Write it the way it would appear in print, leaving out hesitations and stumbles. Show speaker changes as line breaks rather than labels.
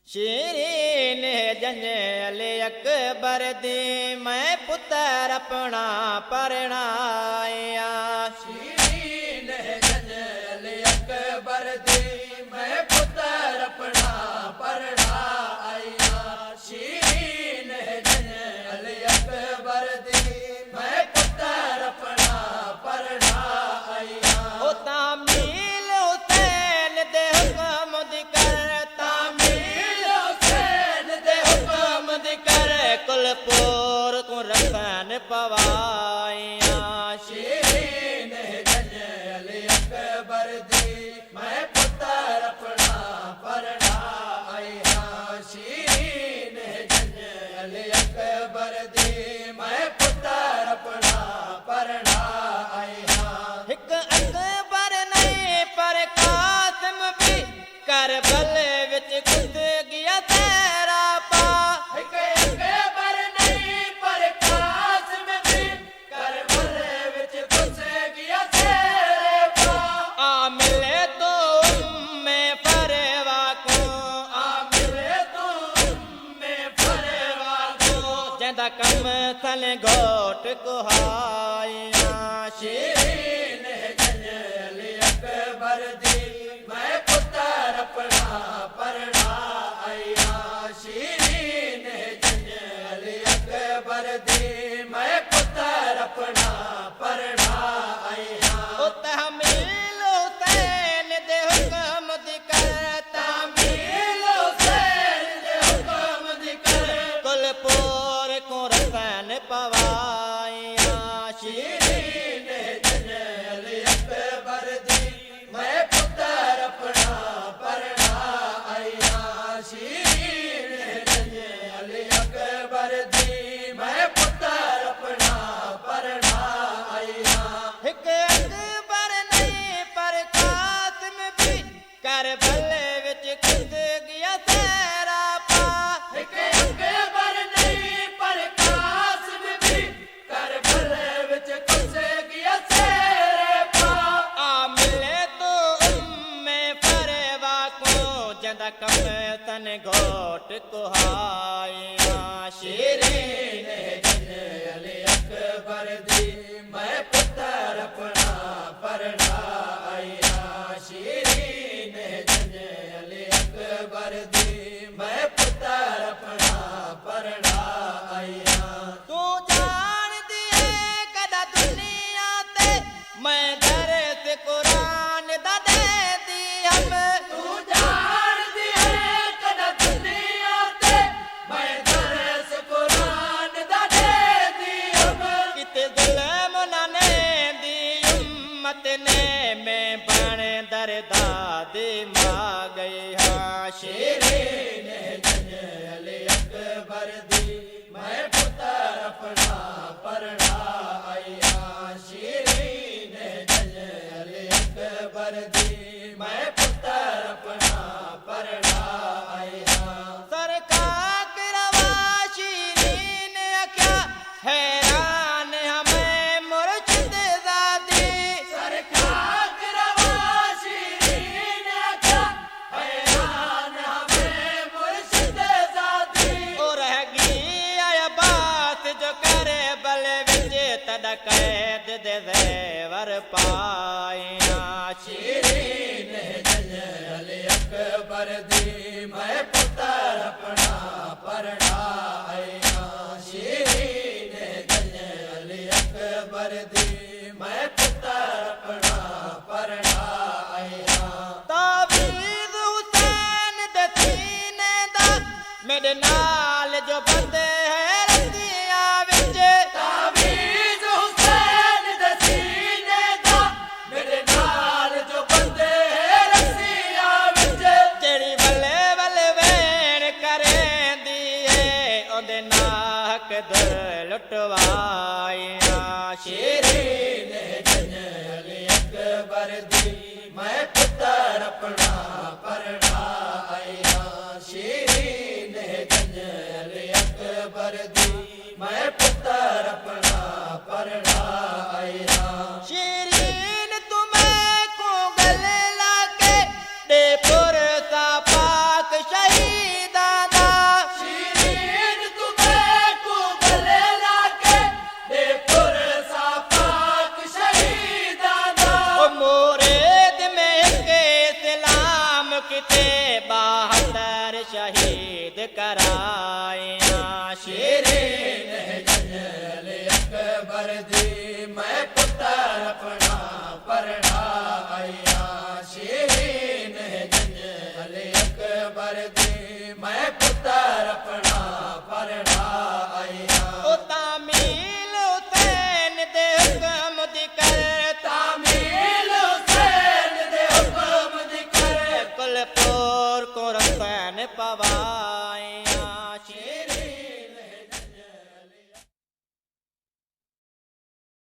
शीरीन जंजल अकबर दी मैं पुत्र अपना परणाया।
शीरीन जंजल अकबर दी मैं पुत्र अपना परणाया। शीरीन जंजल अकबर दी मैं पुत्र अपना परणाया।
ओ तामील हुसैन दे हुक्म दी कर, तामील हुसैन दे हुक्म दी कर, कुलपुर को रखन पवाया।
शीरीन जंजल अकबर दी मैं पुत्र अपना परणाया। शीरीन जंजल अकबर दी मैं पुत्र अपना परणाया।
हिक अकबर नहीं पर कासिम भी करबल विच खुद गया तेरा पा।
हिक अकबर नहीं पर कासिम भी करबल विच घुस गया तेरे पा।
आ मिले तो में फरवा को,
आ मिले तू में फरवा को।
जंदा कम सन घोट कुहाया।
शीरीन जंजल अकबर दी मैं पुत्र अपना परणाया। शीरीन जंजल अकबर दी मैं पुत्र अपना परणाया।
ओ तहमील हुसैन दे हुक्म दी कर,
तामील हुसैन दे हुक्म दी कर,
कुलपुर को रखन पवाया।
शीरीन जंजल अकबर दी मैं पुत्र अपना परणाया। शीरीन जंजल अकबर दी मैं पुत्र अपना परणाया।
हिक अकबर नहीं पर कासिम भी करबल विच खुद गया तेरा पा।
हिक अकबर नहीं पर कासिम भी करबल विच घुस गया तेरे पा।
आ मिले तो में फरवा को, जंदा कम तन घोट कुहाया।
शीरीन जंजल अकबर दी मैं पुत्र अपना परणाया। शीरीन जंजल अकबर दी मैं पुत्र अपना परणाया।
तू जान दिए कदा दुनिया ते मैं दरस कुरान दा दे दी हम।
तू जान दी है कदा दुनिया ते मैं दरस कुरान दा दे दी हम।
किते जुल्म ना ने दी उम्मत ने मैं बण दरदा दे मा गई हाँ।
शीरीन जंजल अकबर दी मैं पुत्र अपना परणाया। शीरीन जंजल अकबर दी मैं पुत्र अपना परणाया।
सरकार करवा शीरीन क्या हैरान हमें मुर्शिद ज़ादी।
सरकार रवा शीरीन का हैरान हमें मुर्शिद ज़ादी।
ओ रह गई आया बात जो करे बल विच तद कैद दे ज़ेवर पाया।
शीरीन जंजल अकबर दी मैं पुत्र अपना परणाया। शीरीन जंजल अकबर दी मैं पुत्र अपना परणाया।
तावीज़ हुसैन दे सीने दा मेरे नाल जो बंदे है रस्सियां विच।
तावीज़ हुसैन दे सीने दा मेरे नाल जो बंदे है रस्सियां विच।
जेड़ी बल्ले बल्ले वैन करेंदी है ओदे नाक दर लुटवाया।
शीरीन जंजल अकबर दी मैं पुत्र अपना परणाया। शीरीन जंजल अकबर दी मैं पुत्र अपना परणाया।
शीरीन तुम्हें को गले लाके दे पुरसा पाक शहीदा किते 72 शहीद कराया
शेरे ने जंजल अकबर दी मैं पुत्र अपना परणाया शेरे ने जंजल अकबर दी मैं पुत्र अपना परणाया
ओ तामील हुसैन दे हुक्म दी कर
तामील हुसैन दे हुक्म दी कर
कुलपुर को रसैन पवा